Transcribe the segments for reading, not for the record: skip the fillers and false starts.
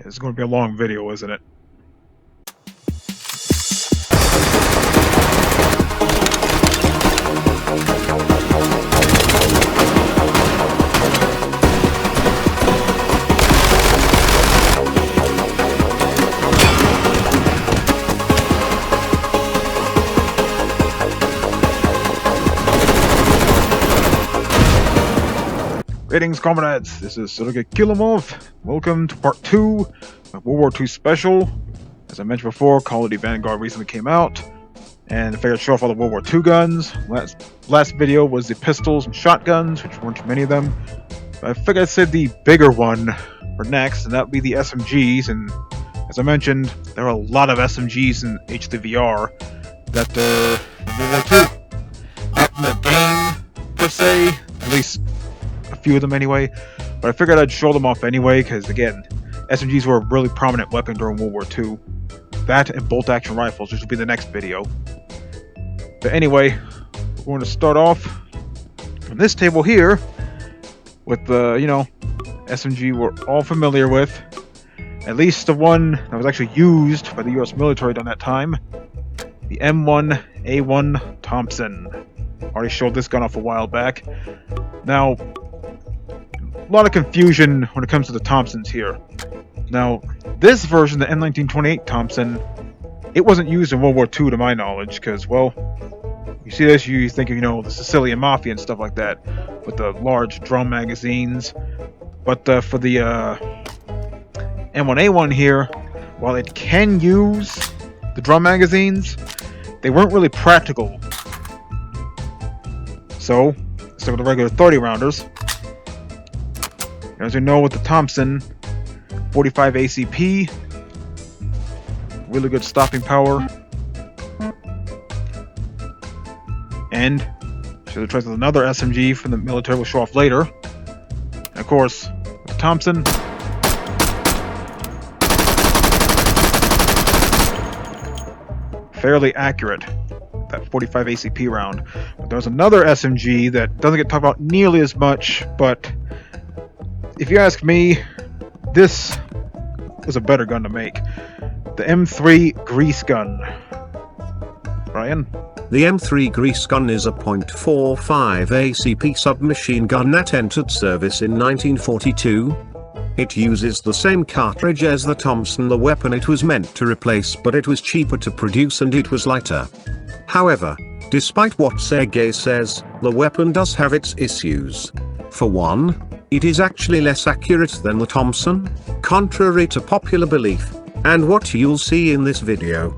It's going to be a long video, isn't it? Greetings, comrades. This is Sergei Kilimov. Welcome to part 2 of World War II Special. As I mentioned before, Call of Duty Vanguard recently came out, and I figured I'd show off all the World War II guns. Last video was the pistols and shotguns, which weren't too many of them. But I figured I'd save the bigger one for next, and that would be the SMGs. And as I mentioned, there are a lot of SMGs in H3VR that World War II. Not in the game, per se, at least a few of them anyway, but I figured I'd show them off anyway because, again, SMGs were a really prominent weapon during World War II. That and bolt-action rifles, which will be the next video. But anyway, we're going to start off on this table here with the, SMG we're all familiar with. At least the one that was actually used by the US military during that time. The M1 A1 Thompson. Already showed this gun off a while back. Now, a lot of confusion when it comes to the Thompsons here. Now, this version, the M1928 Thompson, it wasn't used in World War II to my knowledge, because, well, you see this, you think of, the Sicilian Mafia and stuff like that, with the large drum magazines. But for the M1A1 here, while it can use the drum magazines, they weren't really practical. So, let's start with the regular 30 rounders. As you know, with the Thompson, 45 ACP, really good stopping power, and should have tried with another SMG from the military we'll show off later. And of course, with the Thompson, fairly accurate, that 45 ACP round. But there's another SMG that doesn't get talked about nearly as much, but if you ask me, this was a better gun to make. The M3 grease gun. Brian? The M3 grease gun is a .45 ACP submachine gun that entered service in 1942. It uses the same cartridge as the Thompson, the weapon it was meant to replace, but it was cheaper to produce and it was lighter. However, despite what Sergei says, the weapon does have its issues. For one, it is actually less accurate than the Thompson, contrary to popular belief, and what you'll see in this video.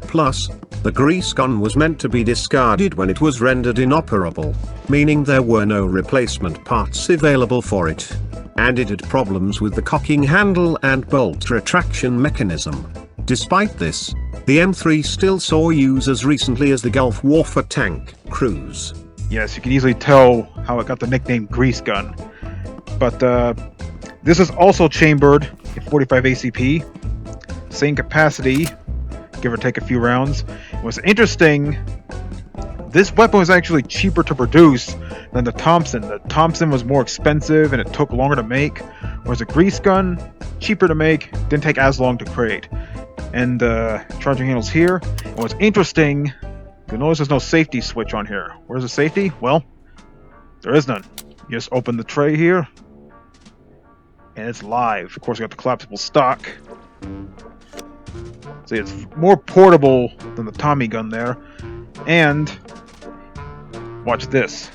Plus, the grease gun was meant to be discarded when it was rendered inoperable, meaning there were no replacement parts available for it. And it had problems with the cocking handle and bolt retraction mechanism. Despite this, the M3 still saw use as recently as the Gulf War for tank crews. Yes, you can easily tell how it got the nickname grease gun. But this is also chambered in 45 ACP, same capacity, give or take a few rounds. What's interesting, this weapon was actually cheaper to produce than the Thompson. The Thompson was more expensive and it took longer to make, whereas the grease gun, cheaper to make, didn't take as long to create. And charging handles here. And what's interesting, you'll notice there's no safety switch on here. Where's the safety? Well, there is none. You just open the tray here, and it's live. Of course, we got the collapsible stock. See, it's more portable than the Tommy gun there. And watch this.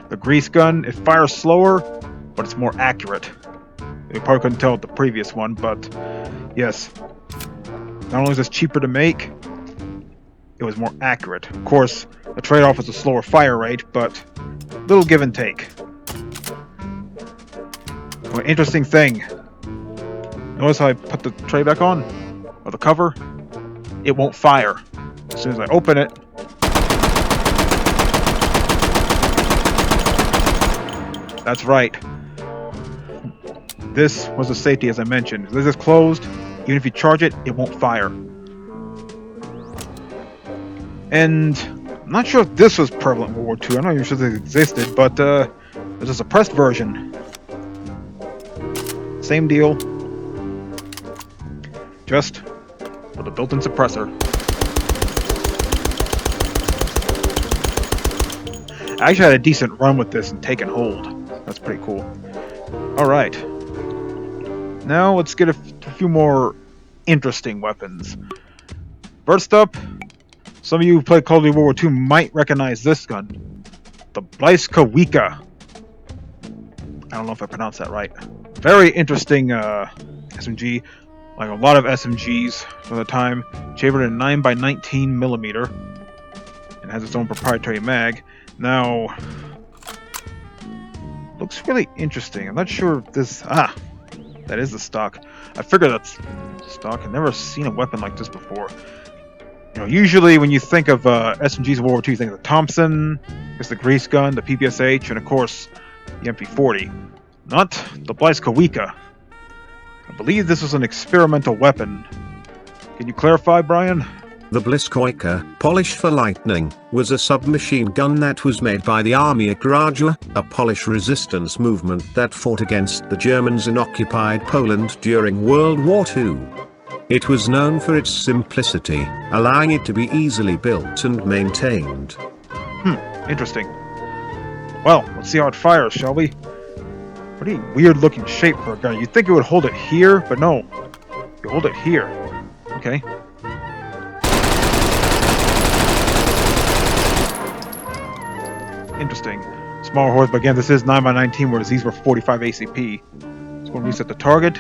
The grease gun, it fires slower, but it's more accurate. You probably couldn't tell with the previous one, but yes. Not only is this cheaper to make, it was more accurate. Of course, the trade-off was a slower fire rate, but little give and take. One interesting thing. Notice how I put the tray back on? Or the cover? It won't fire. As soon as I open it, that's right. This was the safety, as I mentioned. This is closed. Even if you charge it, it won't fire. And I'm not sure if this was prevalent in World War II. I'm not even sure this existed, but there's a suppressed version. Same deal. Just with a built-in suppressor. I actually had a decent run with this and taken hold. That's pretty cool. Alright. Now let's get a few more interesting weapons. First up, some of you who played Call of Duty World War II might recognize this gun. The Bleiskawica. I don't know if I pronounced that right. Very interesting SMG. Like a lot of SMGs from the time. Chambered in 9x19 millimeter. And has its own proprietary mag. Now, looks really interesting. I'm not sure if this... that is the stock. I figured that's stock. I've never seen a weapon like this before. You know, usually when you think of SMGs in World War II, you think of the Thompson, it's the grease gun, the Ppsh, and of course, the MP40. Not the Bleiskawica. I believe this was an experimental weapon. Can you clarify, Brian? The Bleiskawica, Polish for lightning, was a submachine gun that was made by the Armia Krajowa, a Polish resistance movement that fought against the Germans in occupied Poland during World War II. It was known for its simplicity, allowing it to be easily built and maintained. Interesting. Well, let's see how it fires, shall we? Pretty weird looking shape for a gun. You'd think it would hold it here, but no. You hold it here. Okay. Interesting. Smaller horse, but again, this is 9x19, whereas these were 45 ACP. Let's go and reset the target.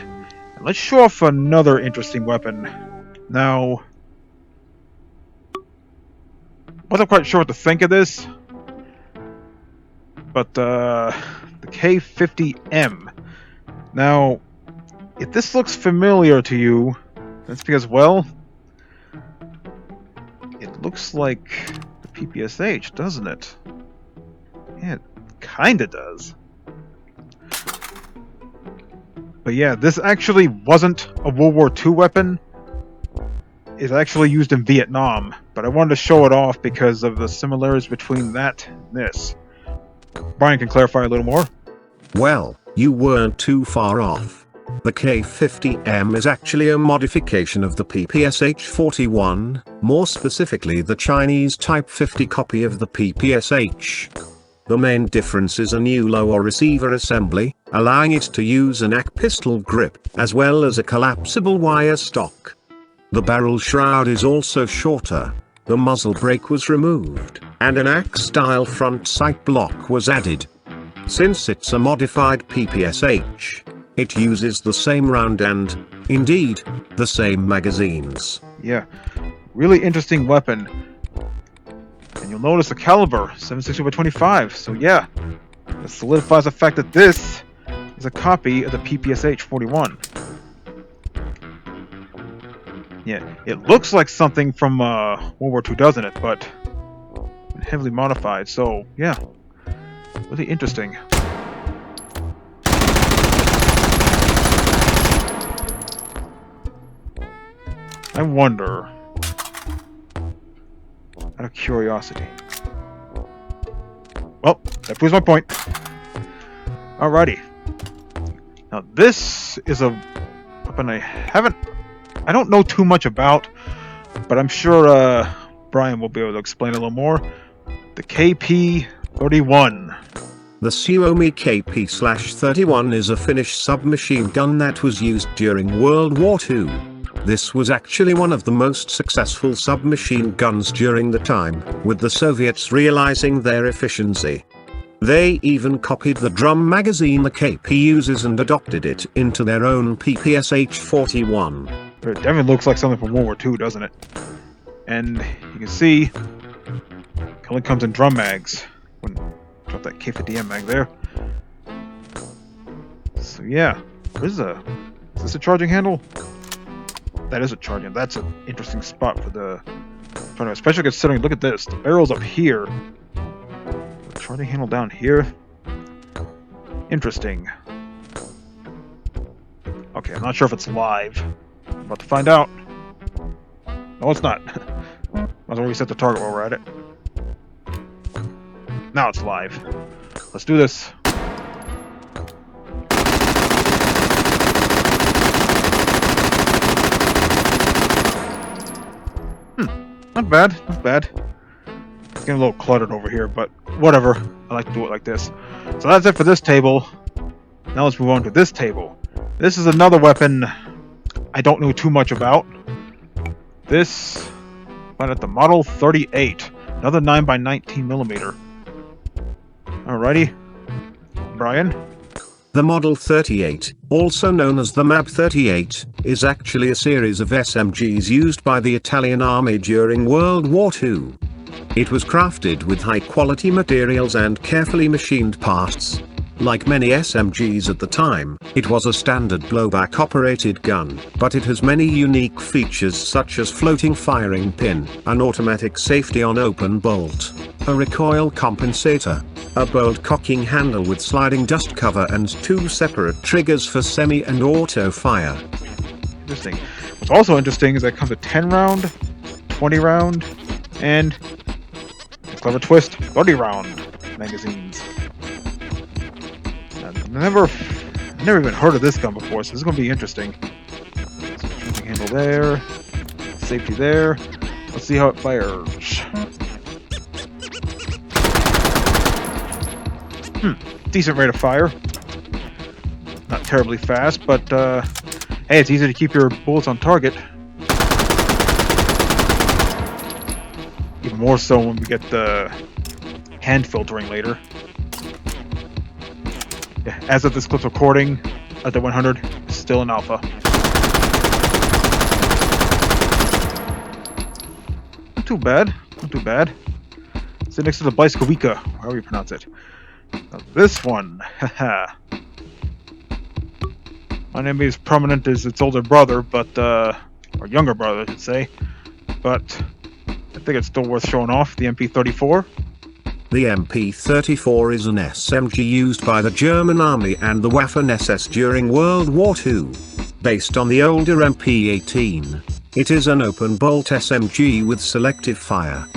And let's show off another interesting weapon. Now, wasn't quite sure what to think of this, but the K50M. Now, if this looks familiar to you, that's because, well, it looks like the Ppsh, doesn't it? Yeah, it kinda does. But yeah, this actually wasn't a World War II weapon. It's actually used in Vietnam, but I wanted to show it off because of the similarities between that and this. Brian can clarify a little more. Well, you weren't too far off. The K50M is actually a modification of the Ppsh-41, more specifically the Chinese Type 50 copy of the Ppsh. The main difference is a new lower receiver assembly, allowing it to use an ACK pistol grip, as well as a collapsible wire stock. The barrel shroud is also shorter, the muzzle brake was removed, and an ACK-style front sight block was added. Since it's a modified Ppsh, it uses the same round and, indeed, the same magazines. Yeah, really interesting weapon. And you'll notice the caliber, 7.62x25, so yeah, that solidifies the fact that this is a copy of the Ppsh-41. Yeah, it looks like something from World War II, doesn't it? But heavily modified, so yeah, really interesting. I wonder, out of curiosity. Well, that proves my point. Alrighty. Now this is a weapon I don't know too much about, but I'm sure Brian will be able to explain a little more. The KP-31. The Suomi KP-31 is a Finnish submachine gun that was used during World War II. This was actually one of the most successful submachine guns during the time, with the Soviets realizing their efficiency. They even copied the drum magazine the KP uses and adopted it into their own Ppsh-41. It definitely looks like something from World War II, doesn't it? And you can see, it only comes in drum mags. Drop that K50M mag there. So yeah, is this a charging handle? That is a charging. That's an interesting spot for the, especially considering, look at this, the barrel's up here, the charging handle down here. Interesting. Okay, I'm not sure if it's live. I'm about to find out. No, it's not. Might as well reset the target while we're at it. Now it's live. Let's do this. Not bad, not bad. It's getting a little cluttered over here, but whatever. I like to do it like this. So that's it for this table. Now let's move on to this table. This is another weapon I don't know too much about. This went at the Model 38. Another 9x19mm. Alrighty. Brian? The Model 38, also known as the MAB 38, is actually a series of SMGs used by the Italian army during World War II. It was crafted with high-quality materials and carefully machined parts. Like many SMGs at the time, it was a standard blowback-operated gun, but it has many unique features such as floating firing pin, an automatic safety-on open bolt, a recoil compensator, a bolt cocking handle with sliding dust cover, and 2 separate triggers for semi and auto fire. Interesting. What's also interesting is that it comes with 10 round, 20 round, and a clever twist, 30 round magazines. I've never even heard of this gun before, so this is going to be interesting. So, shooting handle there, safety there. Let's see how it fires. Decent rate of fire. Not terribly fast, but hey, it's easy to keep your bullets on target. Even more so when we get the hand filtering later. Yeah, as of this clip's recording, at the 100, it's still in alpha. Not too bad, not too bad. Sit next to the Bleiskawica, however you pronounce it. Now this one, haha. My name is prominent as its older brother, but, or younger brother, I should say. But I think it's still worth showing off, the MP34. The MP34 is an SMG used by the German Army and the Waffen-SS during World War II. Based on the older MP18, it is an open-bolt SMG with selective fire.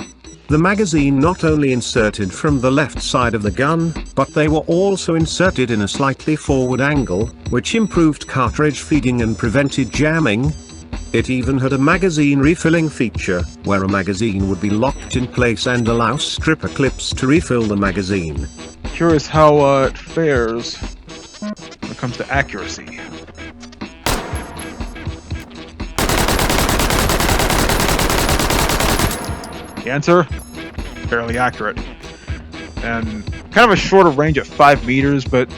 The magazine not only inserted from the left side of the gun, but they were also inserted in a slightly forward angle, which improved cartridge feeding and prevented jamming. It even had a magazine refilling feature, where a magazine would be locked in place and allow stripper clips to refill the magazine. Curious how it fares when it comes to accuracy. The answer? Fairly accurate. And kind of a shorter range at 5 meters, but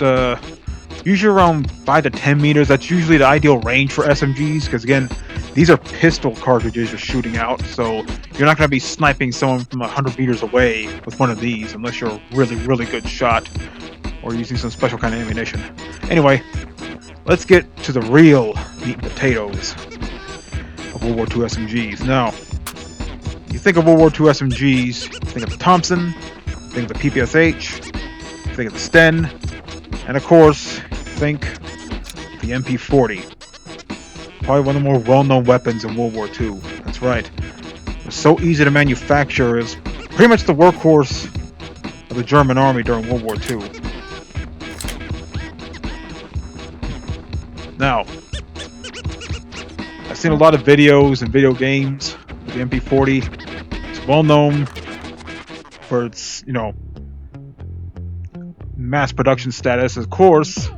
usually around 5 to 10 meters. That's usually the ideal range for SMGs, because again, these are pistol cartridges you're shooting out, so you're not going to be sniping someone from 100 meters away with one of these, unless you're a really, really good shot, or using some special kind of ammunition. Anyway, let's get to the real meat and potatoes of World War II SMGs. Now, you think of World War II SMGs, you think of the Thompson, you think of the Ppsh, you think of the Sten, and of course, think the MP40. Probably one of the more well-known weapons in World War II. That's right. It was so easy to manufacture. It was pretty much the workhorse of the German army during World War II. Now, I've seen a lot of videos and video games with the MP40. It's well known for its, mass production status, of course.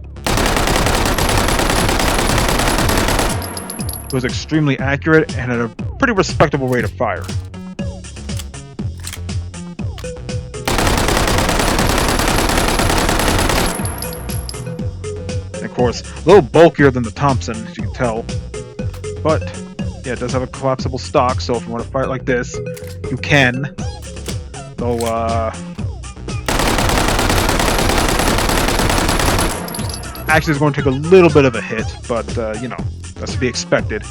It was extremely accurate and at a pretty respectable rate of fire. And of course, a little bulkier than the Thompson, as you can tell. But, yeah, it does have a collapsible stock, so if you want to fire it like this, you can. Though, actually, it's going to take a little bit of a hit, but, that's to be expected.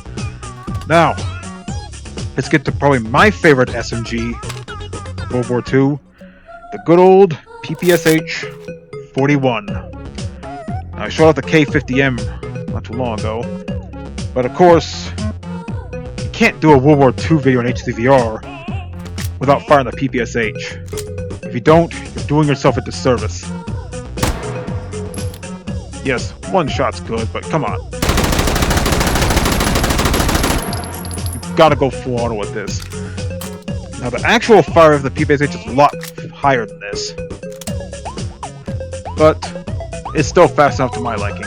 Now, let's get to probably my favorite SMG of World War II, the good old Ppsh 41. Now, I showed off the K50M not too long ago, but of course, you can't do a World War II video on H3VR without firing the Ppsh. If you don't, you're doing yourself a disservice. Yes, one shot's good, but come on. You've got to go full auto with this. Now, the actual fire of the Ppsh is a lot higher than this. But it's still fast enough to my liking.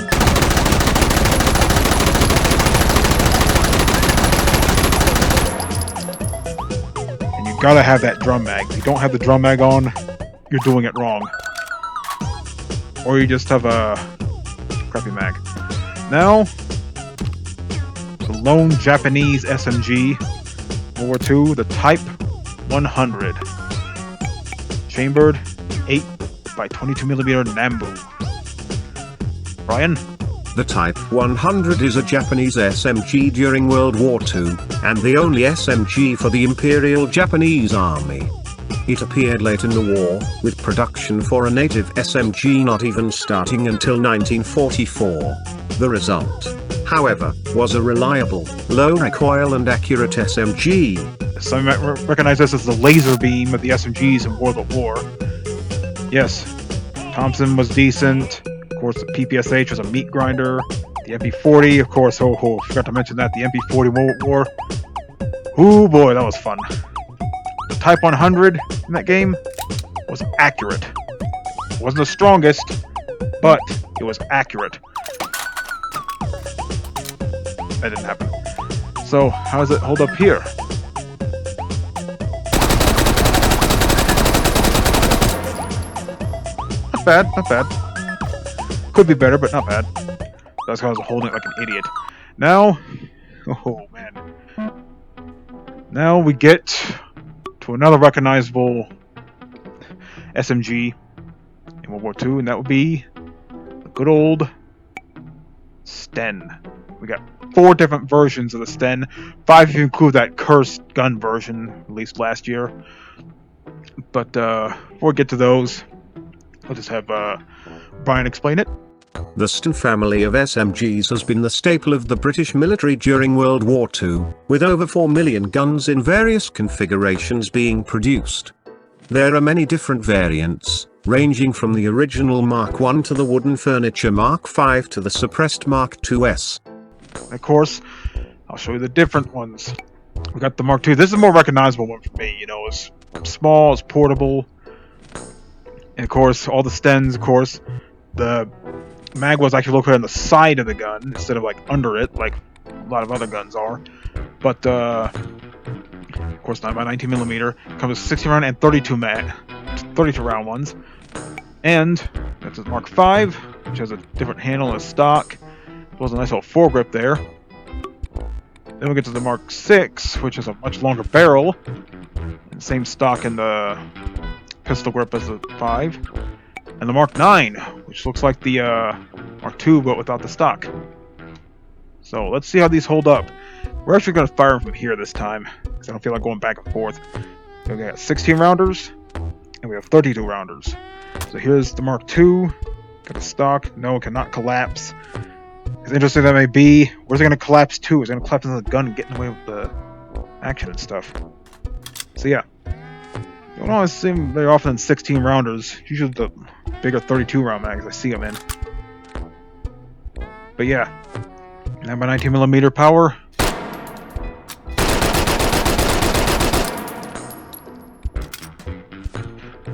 And you gotta have that drum mag. If you don't have the drum mag on, you're doing it wrong. Or you just have a crappy mag. Now, the lone Japanese SMG, World War II, the Type 100. Chambered 8x22mm Nambu. Brian? The Type 100 is a Japanese SMG during World War II, and the only SMG for the Imperial Japanese Army. It appeared late in the war, with production for a native SMG not even starting until 1944. The result, however, was a reliable, low recoil and accurate SMG. Some might recognize this as the laser beam of the SMGs in World at War. Yes, Thompson was decent. Of course, the Ppsh was a meat grinder. The MP40, of course, forgot to mention that, the MP40 World at War. Ooh boy, that was fun. The Type 100 in that game was accurate. It wasn't the strongest, but it was accurate. That didn't happen. So, how does it hold up here? Not bad, not bad. Could be better, but not bad. That's because I was holding it like an idiot. Now, oh man. Now we get to another recognizable SMG in World War II, and that would be the good old Sten. We got 4 different versions of the Sten, 5 if you include that cursed gun version released last year. But before we get to those, I'll just have Brian explain it. The Sten family of SMGs has been the staple of the British military during World War II, with over 4 million guns in various configurations being produced. There are many different variants, ranging from the original Mark I to the wooden furniture Mark V to the suppressed Mark IIs. Of course, I'll show you the different ones. We got the Mark II. This is a more recognizable one for me. You know, it's small, it's portable. And of course, all the Stens, of course, the mag was actually located on the side of the gun instead of like under it, like a lot of other guns are. But of course, not by 19mm. Comes with 60 round and 32 round ones. And that's a Mark V, which has a different handle and a stock. It was a nice little foregrip there. Then we get to the Mark VI, which has a much longer barrel, and same stock in the pistol grip as the 5. And the Mark IX, which looks like the Mark II, but without the stock. So let's see how these hold up. We're actually going to fire them from here this time, because I don't feel like going back and forth. So we got 16 rounders, and we have 32 rounders. So here's the Mark II. Got a stock. No, it cannot collapse. As interesting as that may be, where's it going to collapse to? Is it going to collapse into the gun and get in the way of the action and stuff? So yeah. You don't always see them very often in 16 rounders. Usually the bigger 32 round mags I see them in. But yeah. And by 19mm power.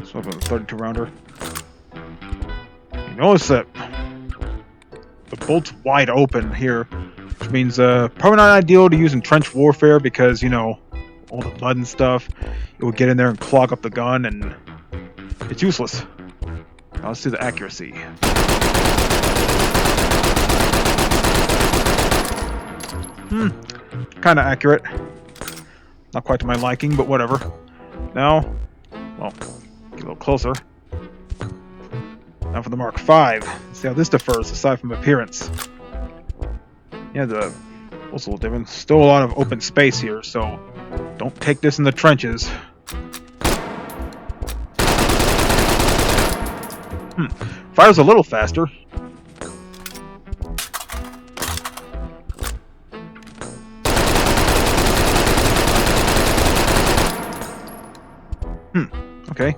So up with a 32 rounder. You notice that the bolt's wide open here, which means probably not ideal to use in trench warfare because, you know, all the mud and stuff, it would get in there and clog up the gun, and it's useless. Now let's see the accuracy. Kind of accurate. Not quite to my liking, but whatever. Now, well, get a little closer. Now for the Mark V. Let's see how this differs, aside from appearance. Yeah, the also a little different. Still a lot of open space here, so don't take this in the trenches. Fires a little faster. Okay.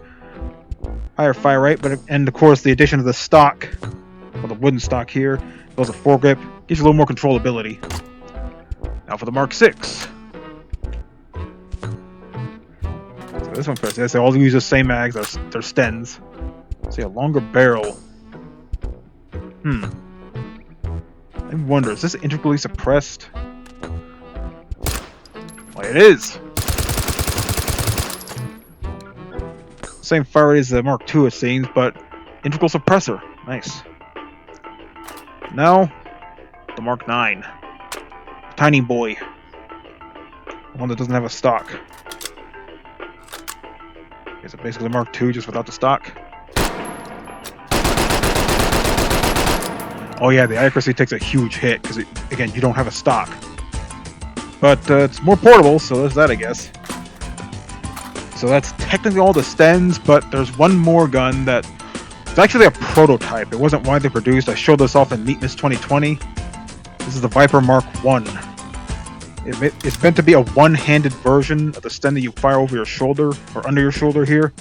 higher fire rate, and of course the addition of the stock, or the wooden stock here, as well as a foregrip, gives you a little more controllability. Now for the Mark 6. So this one first. They all use the same mags. They're Stens. Let's see, a longer barrel. I wonder, is this integrally suppressed? Well, it is. Same fire rate as the Mark II, it seems, but integral suppressor. Nice. Now, the Mark 9. Tiny boy. The one that doesn't have a stock. Okay, so basically the Mark II just without the stock. Oh yeah, the accuracy takes a huge hit, because again, you don't have a stock. But it's more portable, so there's that, I guess. So that's technically all the Stens, but there's one more gun that... It's actually a prototype. It wasn't widely produced. I showed this off in Neatness 2020. This is the Viper Mark I. It's meant to be a one-handed version of the Sten that you fire over your shoulder, or under your shoulder here.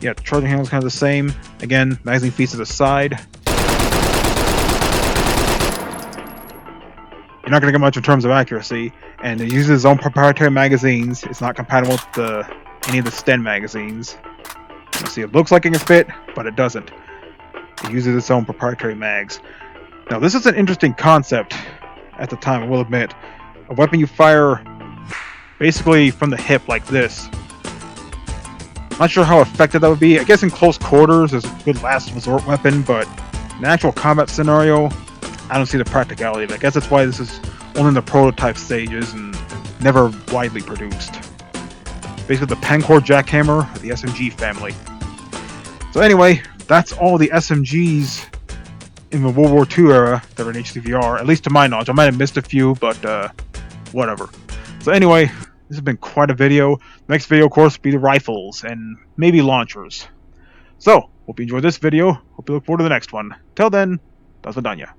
Yeah, the charging handle is kind of the same. Again, magazine feeds to the side. You're not going to get much in terms of accuracy, and it uses its own proprietary magazines. It's not compatible with any of the Sten magazines. You see, it looks like it can fit, but it doesn't. It uses its own proprietary mags. Now, this is an interesting concept at the time, I will admit. A weapon you fire basically from the hip like this. Not sure how effective that would be. I guess in close quarters, it's a good last resort weapon, but in an actual combat scenario, I don't see the practicality of it. I guess that's why this is only in the prototype stages and never widely produced. Basically the Pancor jackhammer of the SMG family. So anyway, that's all the SMGs in the World War II era that are in H3VR, at least to my knowledge. I might have missed a few, but whatever. So anyway, this has been quite a video. The next video, of course, will be the rifles and maybe launchers. So, hope you enjoyed this video. Hope you look forward to the next one. Till then, do svidania.